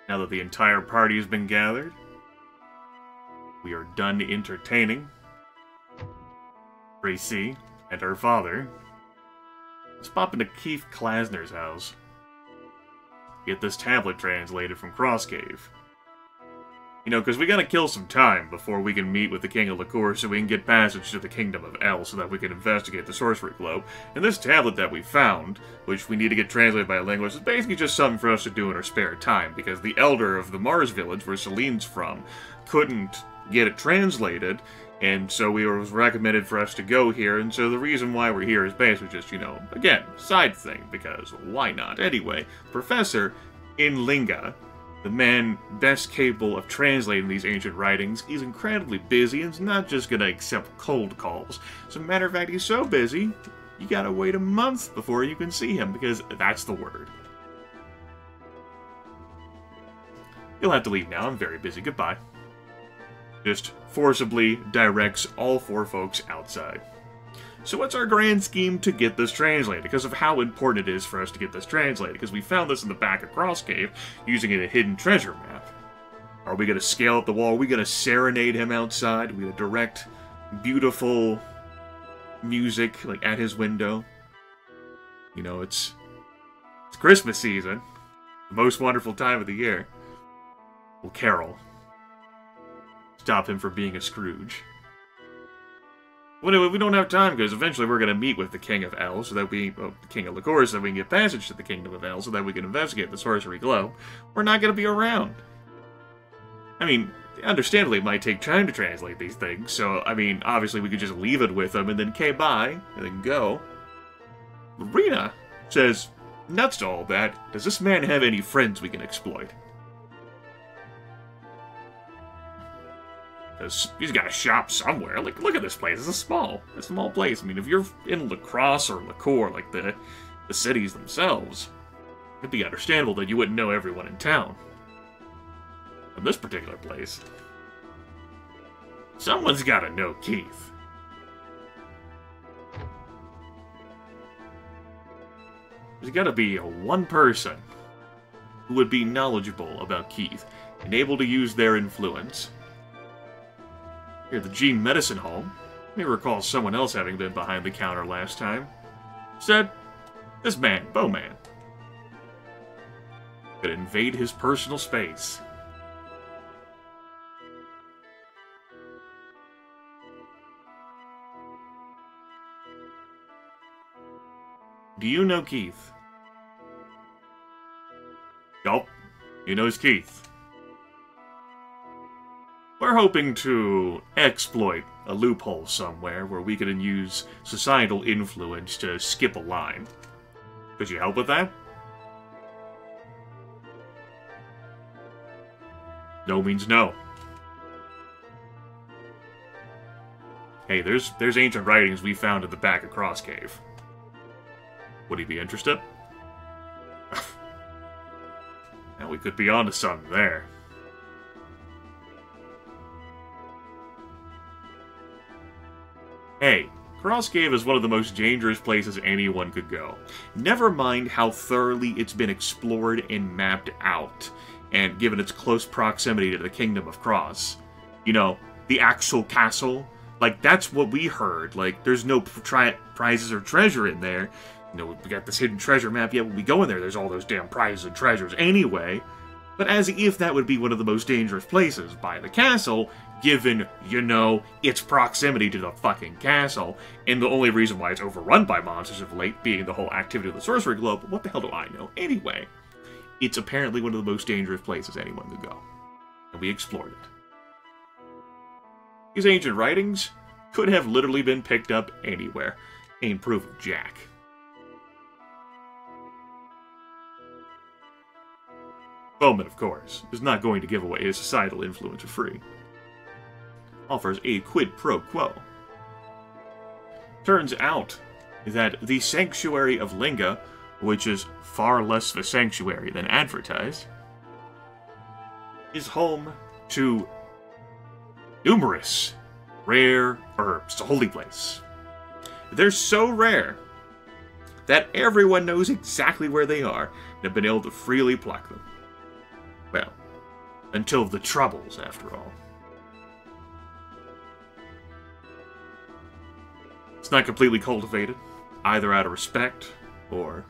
Now that the entire party has been gathered, we are done entertaining Gracie and her father. Let's pop into Keith Klasner's house. Get this tablet translated from Crosscave. You know, because we gotta kill some time before we can meet with the King of Liqueur so we can get passage to the Kingdom of L so that we can investigate the Sorcery Globe. And this tablet that we found, which we need to get translated by a linguist, is basically just something for us to do in our spare time, because the Elder of the Mars village, where Celine's from, couldn't get it translated, and so it was recommended for us to go here, and so the reason why we're here is basically just, you know, again, side thing, because why not? Anyway, Professor in Linga, the man best capable of translating these ancient writings, is incredibly busy and is not just going to accept cold calls. As a matter of fact, he's so busy, you gotta wait a month before you can see him, because that's the word. You'll have to leave now, I'm very busy, goodbye. Just forcibly directs all four folks outside. So what's our grand scheme to get this translated? Because of how important it is for us to get this translated. Because we found this in the back of Cross Cave using a hidden treasure map. Are we going to scale up the wall? Are we going to serenade him outside? Are we going to direct beautiful music like at his window? You know, it's Christmas season. The most wonderful time of the year. We'll carol. Stop him from being a Scrooge. Well, we don't have time, because eventually we're going to meet with the King of L, so that the King of Liqueur, so that we can get passage to the Kingdom of L, so that we can investigate the Sorcery Globe. We're not going to be around. I mean, understandably, it might take time to translate these things, so, I mean, obviously we could just leave it with them, and then bye, and then go. Rena says, nuts to all that, does this man have any friends we can exploit? Because he's got a shop somewhere. Like, look at this place. It's a small place. I mean, if you're in La Crosse or Liqueur, like the cities themselves, it'd be understandable that you wouldn't know everyone in town. In this particular place, someone's got to know Keith. There's got to be one person who would be knowledgeable about Keith and able to use their influence. Here at the Gene Medicine Home, I may recall someone else having been behind the counter last time. Said, this man, Bowman, could invade his personal space. Do you know Keith? Yup, he knows Keith. We're hoping to exploit a loophole somewhere where we can use societal influence to skip a line. Could you help with that? No means no. Hey, there's ancient writings we found at the back of Cross Cave. Would he be interested? Now we could be onto something there. Hey, Cross Cave is one of the most dangerous places anyone could go. Never mind how thoroughly it's been explored and mapped out, and given its close proximity to the Kingdom of Cross. You know, the actual castle, like, that's what we heard. Like, there's no prizes or treasure in there. You know, we got this hidden treasure map, yet when we go in there, there's all those damn prizes and treasures anyway. But as if that would be one of the most dangerous places by the castle, given, you know, its proximity to the fucking castle, and the only reason why it's overrun by monsters of late being the whole activity of the Sorcery Globe, what the hell do I know? Anyway, it's apparently one of the most dangerous places anyone could go. And we explored it. These ancient writings could have literally been picked up anywhere. Ain't proof of jack. Bowman, of course, is not going to give away his societal influence for free. Offers a quid pro quo. Turns out that the Sanctuary of Linga, which is far less of a sanctuary than advertised, is home to numerous rare herbs. It's a holy place. They're so rare that everyone knows exactly where they are and have been able to freely pluck them. Well, until the Troubles, after all. It's not completely cultivated, either out of respect or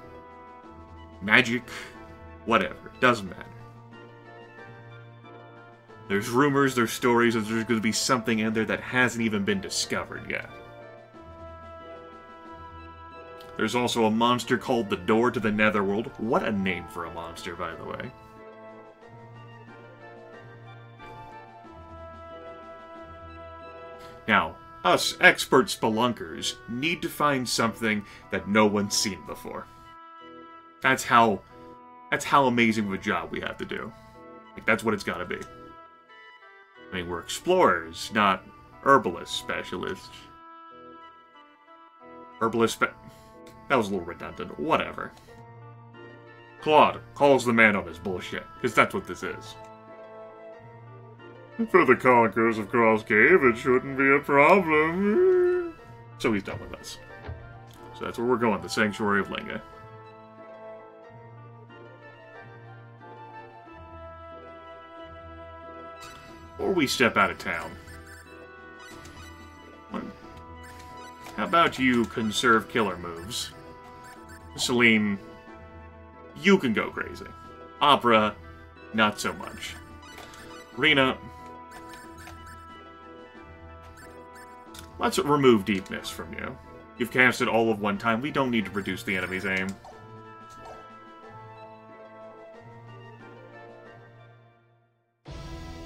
magic, whatever. Doesn't matter. There's rumors, there's stories that there's going to be something in there that hasn't even been discovered yet. There's also a monster called the Door to the Netherworld. What a name for a monster, by the way. Now, us expert spelunkers need to find something that no one's seen before. That's how amazing of a job we have to do. Like, that's what it's gotta be. I mean, we're explorers, not herbalist specialists. That was a little redundant. Whatever. Claude calls the man on his bullshit, because that's what this is. For the conquerors of Cross Cave, it shouldn't be a problem. So he's done with us. So that's where we're going, the Sanctuary of Linga. Before we step out of town, how about you conserve killer moves? Celine, you can go crazy. Opera, not so much. Rena, let's remove deepness from you. You've cast it all of one time. We don't need to reduce the enemy's aim.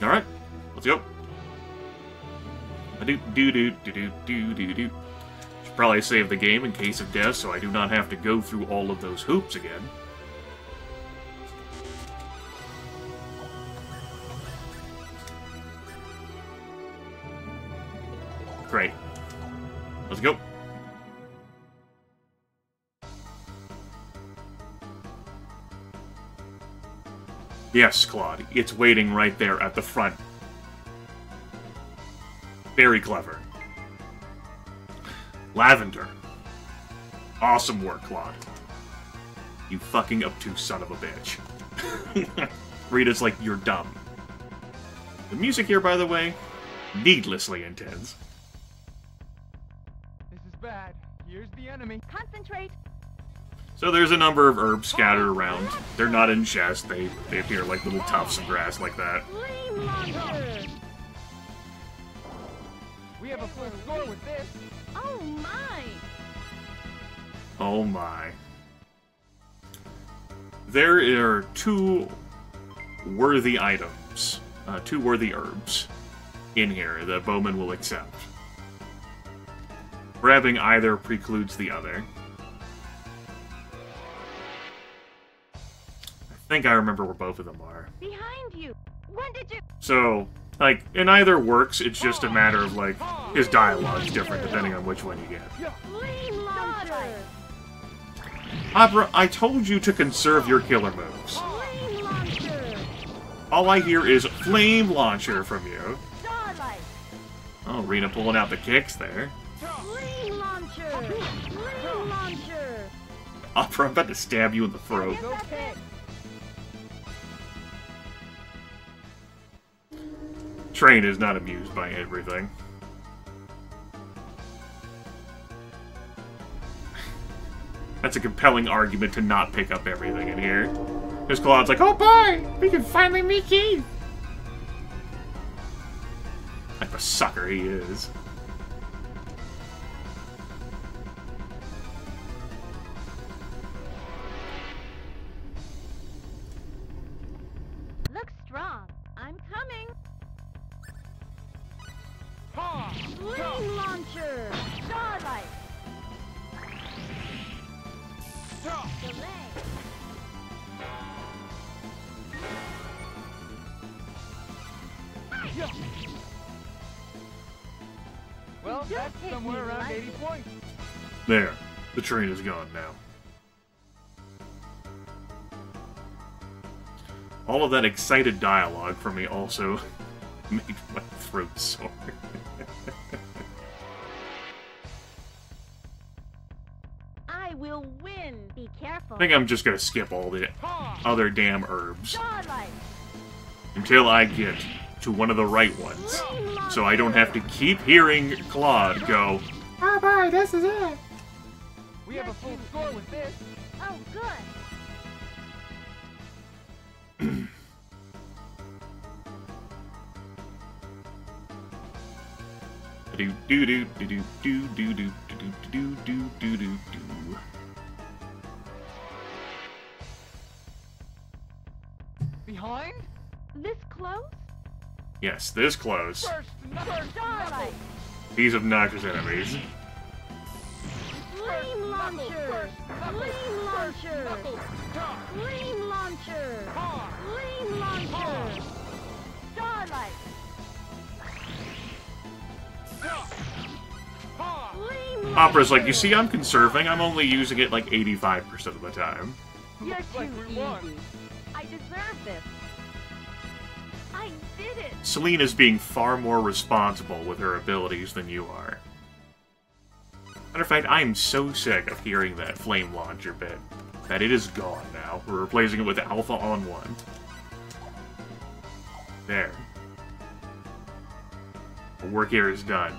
Alright, let's go. Do-do-do-do-do-do-do-do. Should probably save the game in case of death so I do not have to go through all of those hoops again. Great. Let's go. Yes, Claude. It's waiting right there at the front. Very clever. Lavender. Awesome work, Claude. You fucking obtuse son of a bitch. Rita's like, you're dumb. The music here, by the way, needlessly intense. This is bad. Here's the enemy. Concentrate. So there's a number of herbs scattered around. They're not in chests. They appear like little tufts of grass like that. Flame launcher. We have a full score with this. Oh my. Oh my. There are two worthy items, two worthy herbs in here that Bowman will accept. Grabbing either precludes the other. I think I remember where both of them are. Behind you. When did you? So, like, in either works, it's just a matter of, like, his dialogue's different depending on which one you get. Flame launcher. Opera, I told you to conserve your killer moves. Flame launcher. All I hear is Flame Launcher from you. Starlight. Oh, Rena pulling out the kicks there. Flame launcher. Flame launcher. Opera, I'm about to stab you in the throat. Okay. Train is not amused by everything. That's a compelling argument to not pick up everything in here. Because Claude's like, oh boy, we can finally meet Keith! Like the sucker he is. Look strong. I'm coming. Ha! Flame launcher. Starlight. Delay. Well, Don't that's hit somewhere me around lightly. 80 points. There. The train is gone now. All of that excited dialogue from me also made my throat sore. I will win. Be careful. I think I'm just gonna skip all the other damn herbs. Starlight. until I get to one of the right ones. So I don't have to keep hearing Claude go, "Oh boy, this is it." We have a full score with this. Oh, good. Do do do do do do do do do do do do do. Behind? This close? Yes, this close. First, Starlight. These obnoxious enemies. Flame launcher. Flame launcher. Flame launcher. Flame launcher. Starlight. Flame Opera's like, you see, I'm conserving. I'm only using it like 85% of the time. You're Looks like too we won. easy. I deserve this. I did it. Celine is being far more responsible with her abilities than you are. Matter of fact, I am so sick of hearing that flame launcher bit that it is gone now. We're replacing it with Alpha on 1. There. The work here is done.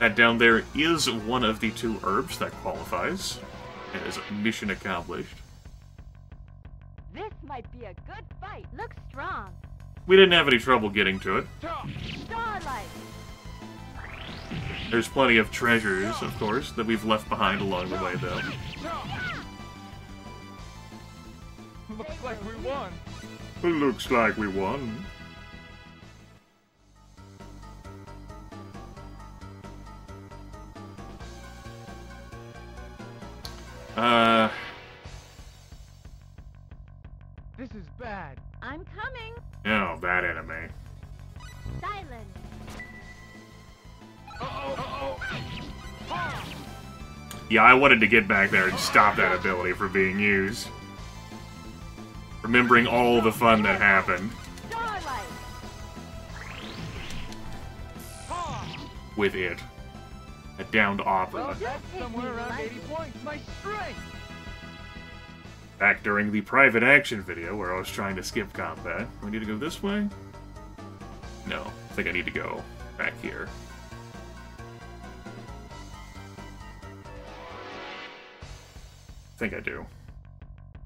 That down there is one of the 2 herbs that qualifies. It is mission accomplished. This might be a good fight. Looks strong. We didn't have any trouble getting to it. Starlight. There's plenty of treasures, of course, that we've left behind along the way, though. Looks like we won. It looks like we won. This is bad. I'm coming. Oh, that enemy. Silence. Yeah, I wanted to get back there and stop that ability from being used. Remembering all the fun that happened Starlight. with it. A downed Well, opera. that's somewhere around 80 points. My strength. Back during the private action video where I was trying to skip combat. Do I need to go this way? No, I think I need to go back here. I think I do.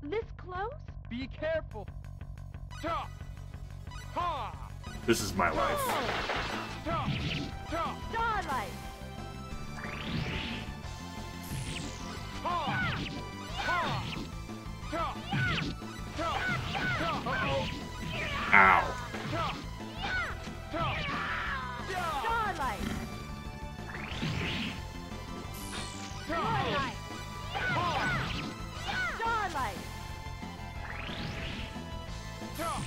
This close? Be careful. Stop. Ha. This is my life. Stop. Stop. Starlight. Ha. Ha. Stop. Stop. Stop. Uh-oh. Ow. Stop. Stop. Starlight. Stop. Starlight. Stop.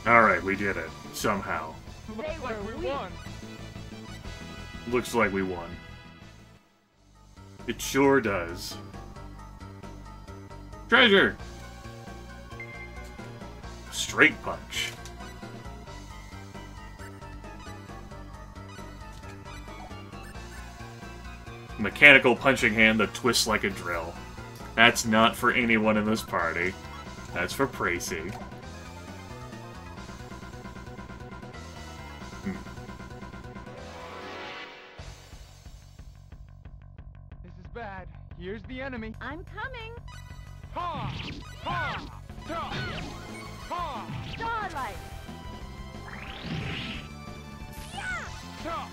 Alright, we did it. Somehow. Looks like we won. Looks like we won. It sure does. Treasure! Straight punch. Mechanical punching hand that twists like a drill. That's not for anyone in this party. That's for Pracy. This is bad. Here's the enemy. I'm coming. Ha! Ha! Stop! Ha! Starlight. Stop!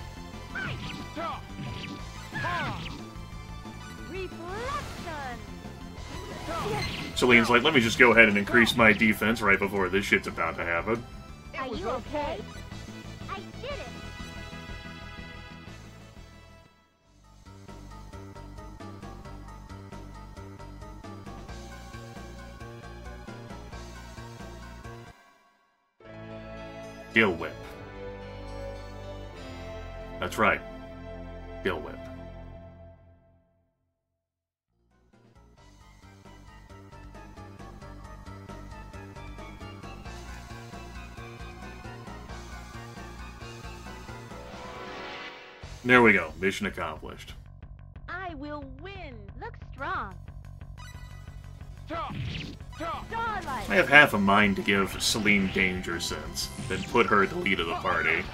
Stop! Ha! Reflection. Celine's like, let me just go ahead and increase my defense right before this shit's about to happen. Are you okay? I did it. Gill Whip. That's right. Gill Whip. There we go. Mission accomplished. I will win. Look strong. Stop! Starlight. I have half a mind to give Celine Danger Sense, then put her at the lead of the party,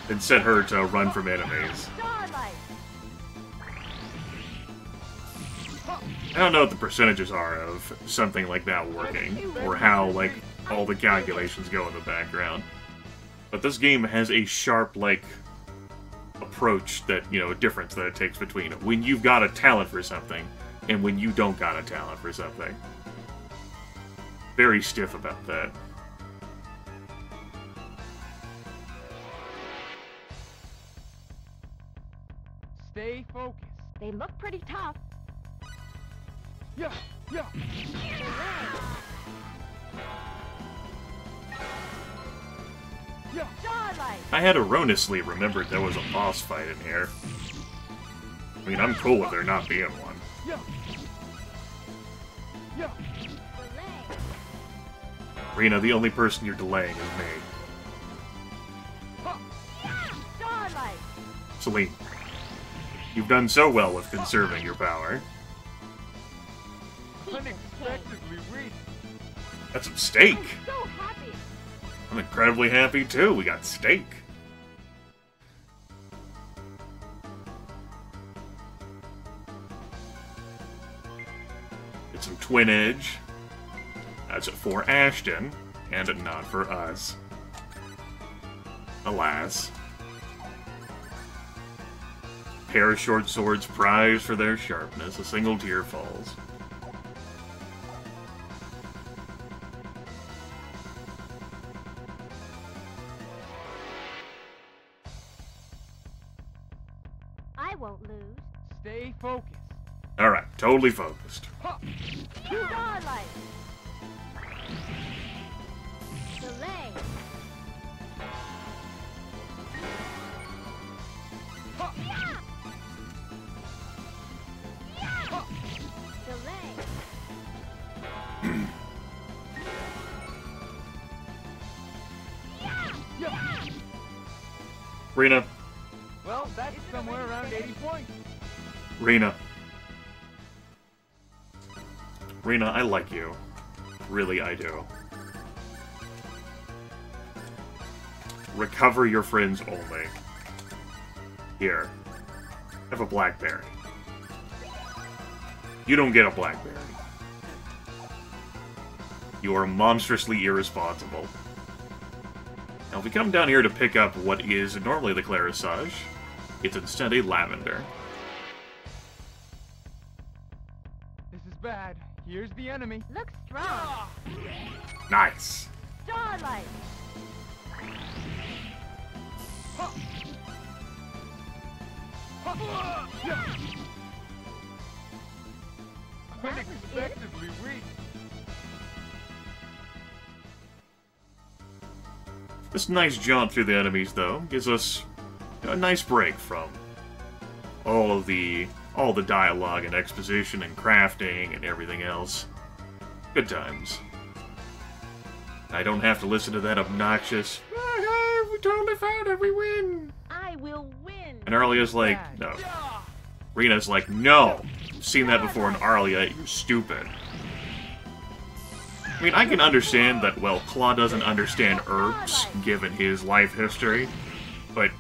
and set her to run from enemies. Starlight. I don't know what the percentages are of something like that working, or how, like, all the calculations go in the background. But this game has a sharp, like, approach that, you know, a difference that it takes between when you've got a talent for something and when you don't got a talent for something. Very stiff about that. Stay focused. They look pretty tough. Yeah, yeah. Yeah. Starlight. I had erroneously remembered there was a boss fight in here. I mean, I'm cool with there not being one. Yeah. Yeah. Rena, the only person you're delaying is me. Starlight. Celine, you've done so well with conserving your power. Unexpectedly weak. That's some steak! I'm so happy. I'm incredibly happy too, we got steak. Get some Twin Edge. That's for Ashton, and not for us. Alas. Pair of short swords prized for their sharpness, a single tear falls. I won't lose. Stay focused. Alright, totally focused. Starlight. Delay. Delay. Yeah. Rena, Well, that's somewhere around 80 points. Rena. Rena, I like you. Really, I do. Recover your friends only. Here. Have a blackberry. You don't get a blackberry. You are monstrously irresponsible. Now, if we come down here to pick up what is normally the Clarisage, it's instead a lavender. This is bad. Here's the enemy. Looks strong. Ah! Nice. Starlight. Yeah. Unexpectedly weak. This nice jaunt through the enemies, though, gives us a nice break from all the dialogue and exposition and crafting and everything else. Good times. I don't have to listen to that obnoxious, "Ah, we totally found it, we win!" I will win. And Arlia's like, no. Rena's like, no! I've seen that before in Arlia, you're stupid. I mean, I can understand that, well, Claude doesn't understand herbs, given his life history, but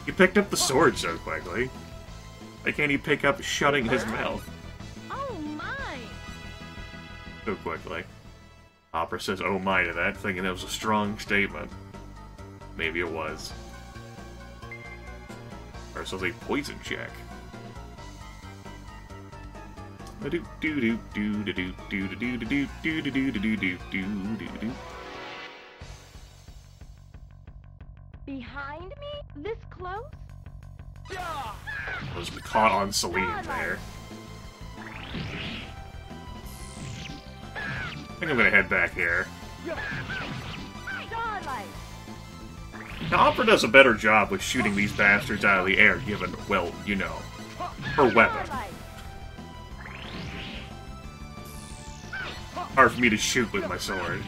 he picked up the sword so quickly. Why can't he pick up shutting his mouth Oh my. so quickly? Opera says, oh my to that, thinking that was a strong statement. Maybe it was. Or so a poison check. Behind me? This close? Was caught on Celine there. I think I'm gonna head back here. Starlight. Now, Opera does a better job with shooting these bastards out of the air, given, well, you know, her weapon. Starlight. Hard for me to shoot with my sword.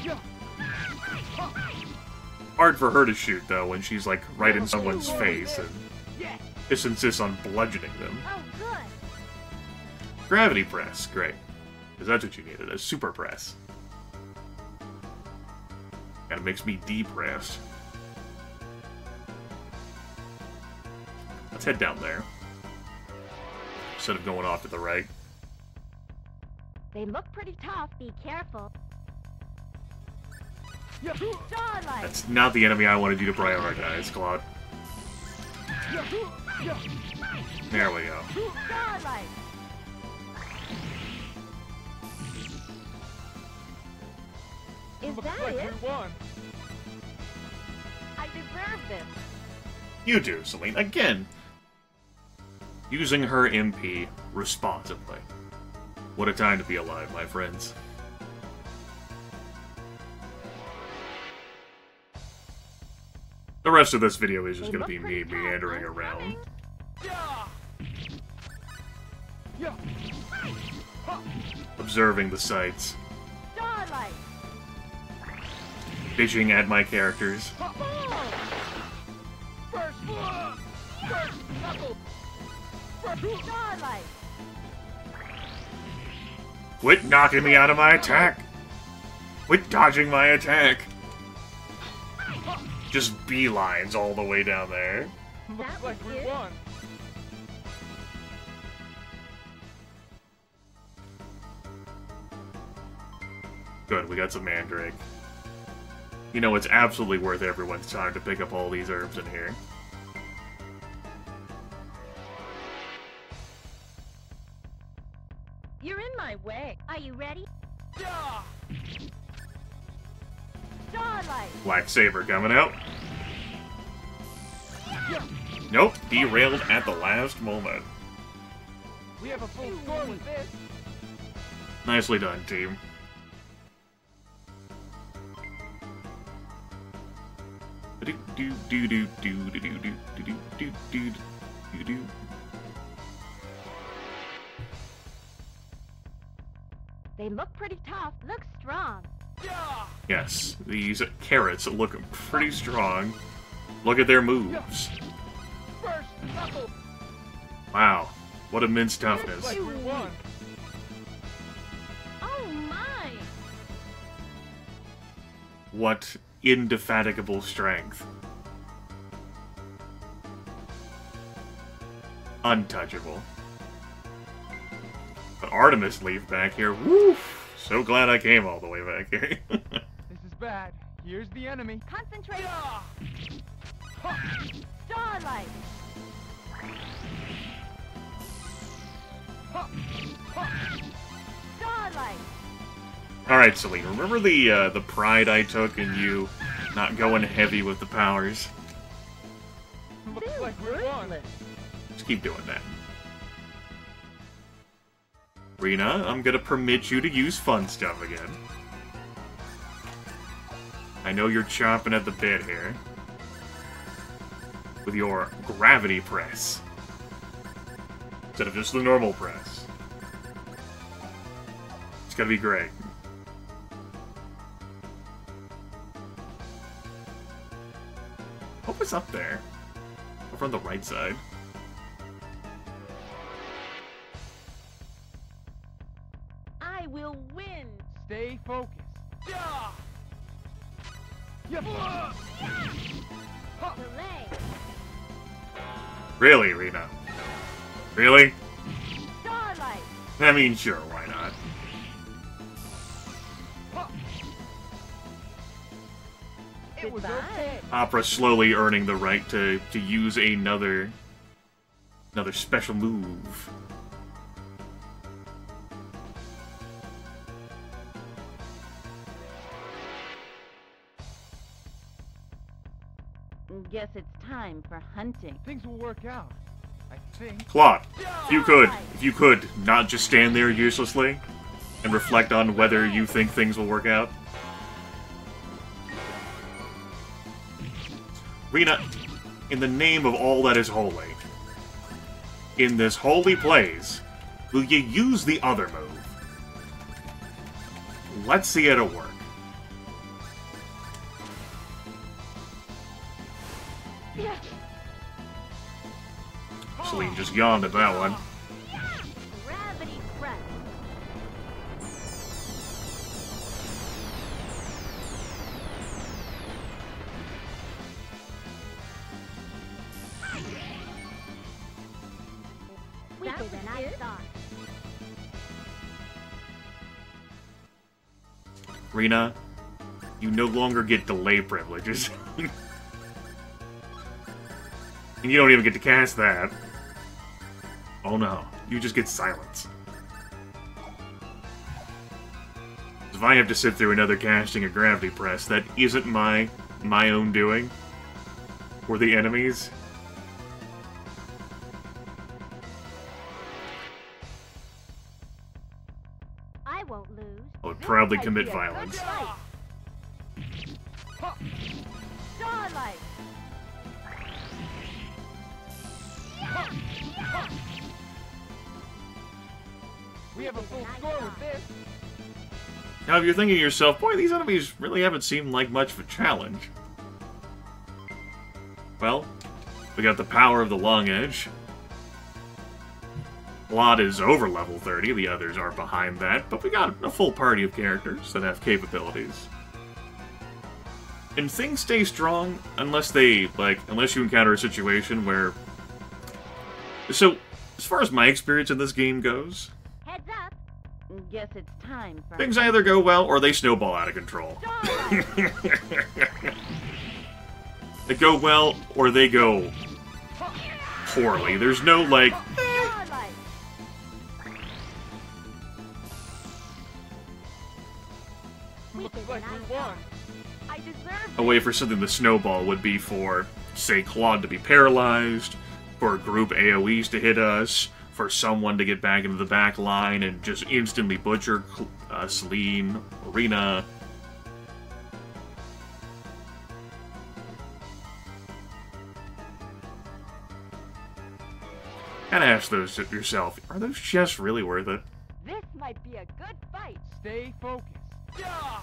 Hard for her to shoot, though, when she's, like, right in someone's face and just insists on bludgeoning them. Oh, good. Gravity press, great. Because that's what you needed, a super press. Kinda makes me depressed. Let's head down there. Instead of going off to the right. They look pretty tough. Be careful. Starlight. That's not the enemy I wanted you to prioritize, Claude. There we go. Starlight. Is Looks that like it? we won. I deserve this. You do, Celine. Again, using her MP responsibly. What a time to be alive, my friends. The rest of this video is just They going to look be me pretty tough. meandering I'm around. coming. Yeah. Yeah. Observing the sights. Starlight. Bitching at my characters. Ball. First knuckle. Starlight. Quit knocking me out of my attack! Quit dodging my attack! Just beelines all the way down there. Looks That like was we it. won. Good, we got some mandrake. You know, it's absolutely worth everyone's time to pick up all these herbs in here. You're in my way. Are you ready? Yeah. Starlight. Black Saber coming out. Nope, derailed at the last moment. We have a full score with this. Nicely done, team. They look pretty tough. Look strong. Yeah. Yes, these carrots look pretty strong. Look at their moves. First knuckle. Wow, what immense Looks toughness. like we won. Oh my. What indefatigable strength. Untouchable. But Artemis Leaf back here, woof! So glad I came all the way back here. This is bad. Here's the enemy. Concentrate. Yeah. Starlight. Starlight. Alright, Celine, remember the pride I took in you not going heavy with the powers? Looks They're like we won. worthless. Just keep doing that. Rena, I'm gonna permit you to use fun stuff again. I know you're chomping at the bit here. With your gravity press. Instead of just the normal press. It's gonna be great. What was up there? Over on the right side. I will win. Stay focused. Yeah. Yeah. Delay. Really, Rena? Really? Starlight. I mean, sure, why not? It was Goodbye. okay. Opera slowly earning the right to use another special move. Guess it's time for hunting. Things will work out. I think. Claude, if you could, not just stand there uselessly and reflect on whether you think things will work out. Rena, in the name of all that is holy, in this holy place, will you use the other move? Let's see it at work. Yeah. Celine just yawned at that one. Gravity press. Rena, you no longer get delay privileges. And you don't even get to cast that. Oh no, you just get silence. If I have to sit through another casting of Gravity Press, that isn't my own doing. Or the enemies. I won't lose. I would proudly This commit might be a good violence. fight. Starlight. We have a full score with this. Now, if you're thinking to yourself, boy, these enemies really haven't seemed like much of a challenge. Well, we got the power of the Long Edge. Claude is over level 30, the others are behind that, but we got a full party of characters that have capabilities. And things stay strong unless unless you encounter a situation where... So, as far as my experience in this game goes, Heads up. Guess it's time for things either go well or they snowball out of control. They go well or they go poorly. There's no, like... Starlight. Looks like we won. I deserve A way for something to snowball would be for, say, Claude to be paralyzed, for group AoEs to hit us, for someone to get back into the back line and just instantly butcher Celine, Rena. Gotta ask those yourself, are those chests really worth it? This might be a good fight. Stay focused. Yeah!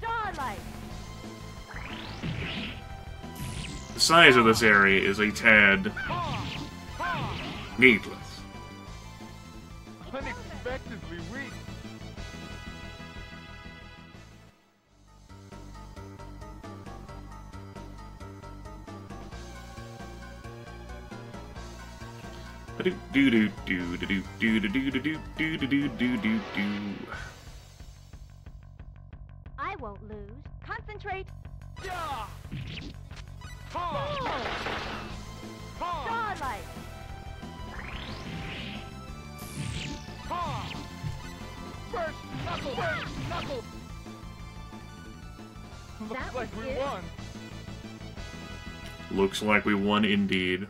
Starlight. The size of this area is a tad needless. Unexpectedly weak. I won't lose. Concentrate. Yeah! Starlight. First knuckle! First knuckle! Looks That like was we it. won. Looks like we won indeed.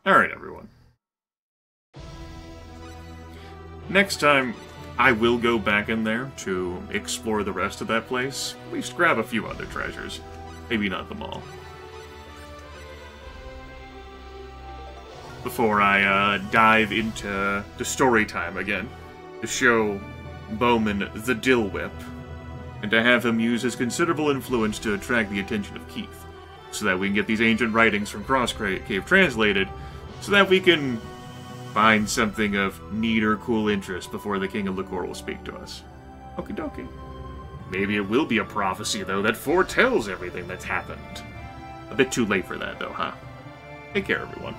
Alright, everyone. Next time, I will go back in there to explore the rest of that place. At least grab a few other treasures. Maybe not them all. Before I dive into the story time again, to show Bowman the Dill Whip, and to have him use his considerable influence to attract the attention of Keith, so that we can get these ancient writings from Cross Cave translated, so that we can find something of need or cool interest before the King of Liquor will speak to us. Okie dokie. Maybe it will be a prophecy, though, that foretells everything that's happened. A bit too late for that, though, huh? Take care, everyone.